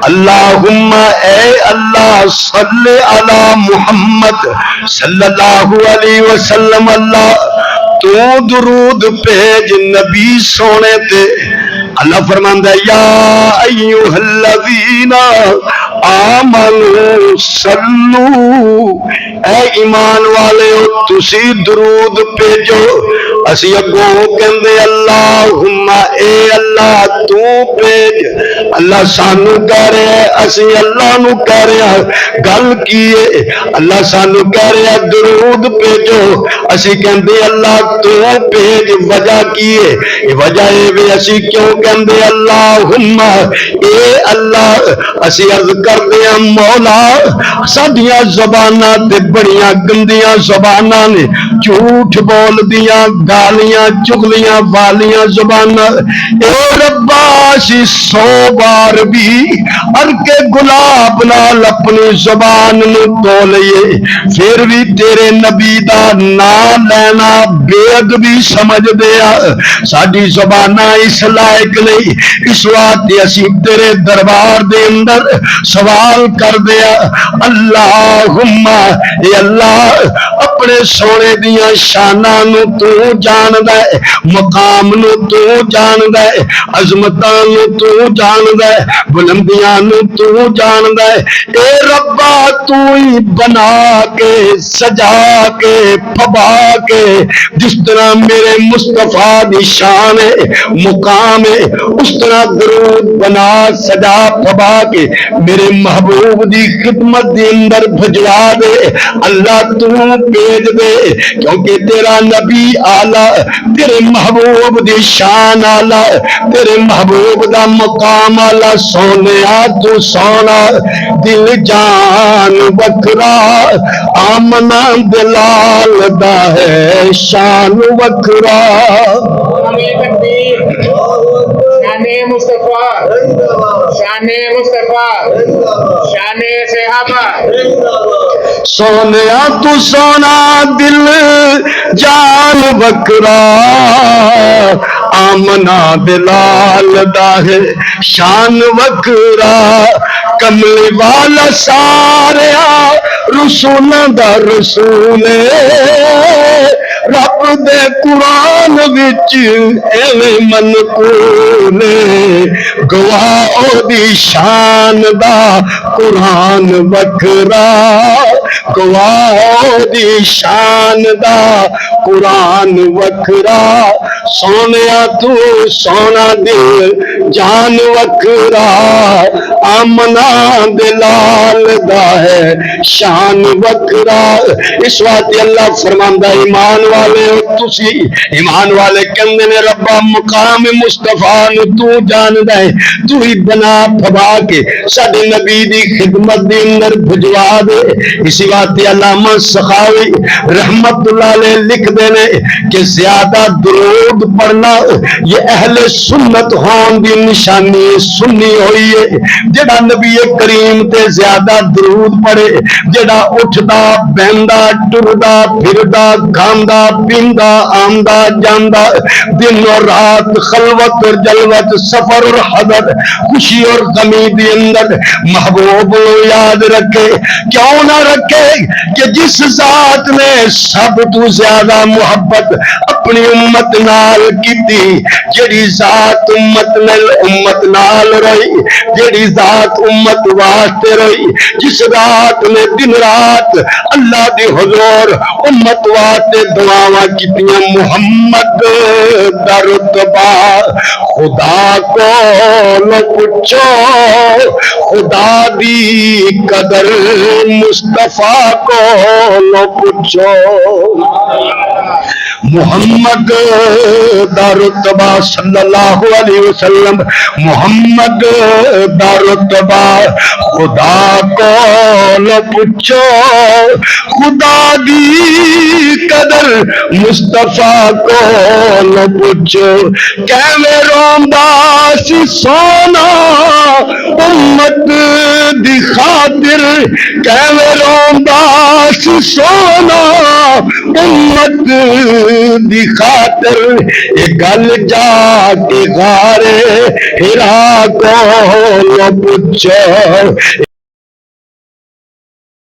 اللہم اے اللہ صلی علی محمد صلی اللہ علیہ وسلم، اللہ تو درود بھیج نبی سونے تے۔ اللہ فرماندا ہے یا ایھا الذین آمنوا صلو، اے ایمان والے تسی درود بھیجو۔ اسی اگوں کہندے اللہم اے اللہ تو بھیج، اللہ سانو کہہ رہے ہیں، اسی اللہ نو کہہ رہے ہیں، گل کیے اللہ سانو کہہ رہے ہیں درود بھیجو، اسی کہندے اللہ تو بھیج، وجہ کیے وجہ اے وی اسی کیوں کہندے اللہم اے اللہ، اسی عرض کردے ہیں مولا ساڈیاں زباناں تے بڑیاں گندیاں زباناں نے، جھوٹ بول دیاں، گالیاں چغلیاں والیاں زباناں، اے ربا اسی 100 بار بھی ار کے گلاب نال اپنی زبان نو دھو لئیے، پھر بھی تیرے نبی دا نام لینا بے ادبی سمجھ دیا، ساڈی زباناں اس لائق نہیں، اس واسطے اسی تیرے دربار دے اندر سوال کر دیا اللہم اے اللہ اپنے سونے دیاں شاناں نو تو جاندا ہے، مقام نو تو جاندا ہے، عظمتاں نو تو جاندا ہے، بلندیاں نو تو جاندا ہے، اے ربا تو ہی بنا کے سجا کے پھبا کے جس طرح میرے مصطفیٰ دی شان ہے مقام ہے اس طرح درود بنا سجا پھبا کے میرے محبوب دی خدمت دی اندر بھجوا دے اللہ تو بھیج دے، کیونکہ تیرا نبی آلہ، تیرے محبوب دی شان آلہ، تیرے محبوب دا مقام آلہ، سونے تو سونا دل جان وکھرا، آمنا دلال دا ہے شان وکھرا۔ شان مصطفیٰ، شان مصطفیٰ، شان صحابہ، سونے تو سونا دل جان وکھرا، آمنا دلال دا ہے شان وکھرا، کملی والا سارا رسولاں دا رسول رب دے قرآن وچ ایویں منقول گواہ او دی شان دا قرآن وکھرا، گواہ او دی شان دا قرآن وکھرا، سونیا تو سونا دل جان وکھرا، آمنا دلال دا ہے شان وکھرا۔ اس واسطے اللہ فرماندا ایمان والے تسی، ایمان والے کہندے نے ربا مقام مصطفیٰ نو تو جاندا ہے، تو ہی بنا پھبا کے ساڈے نبی دی خدمت دی اندر بھجوا دے۔ اسی واسطے علامہ سخاوی رحمت اللہ علیہ لکھ دے نے کہ زیادہ درود پڑھنا یہ اہل سنت ہون دی نشانی سنی ہوئی ہے، جڑا نبی کریم تے زیادہ درود پڑھے، جڑا اٹھدا بہندا ٹردا پھردا کھاندا پیندا آمدا جاندا دن اور رات خلوت اور جلوت سفر اور حضر خوشی اور غمی دی اندر محبوب کو یاد رکھے، کیوں نہ رکھے کہ جس ذات نے سب تو زیادہ محبت اپنی امت نال کیتی، جڑی ذات امت نال رہی، جڑی ذات امت واسطے رہی، جس ذات نے دن رات اللہ دی حضور امت واسطے دعاواں کیتیاں، محمد دا رتبہ خدا کو نہ پوچھو، خدا دی قدر مصطفیٰ کو نہ پوچھو، محمد دا رتبہ صلی اللہ علیہ وسلم، محمد دا رتبہ خدا کو نہ پوچھو، خدا دی قدر مصطفیٰ کو نہ پوچھو، کیویں روندا سی سونا امت دی خاطر دل کیویں روندا سی سونا امت دی خاطر یہ گل جا کے غارے ہرا کو پوچھو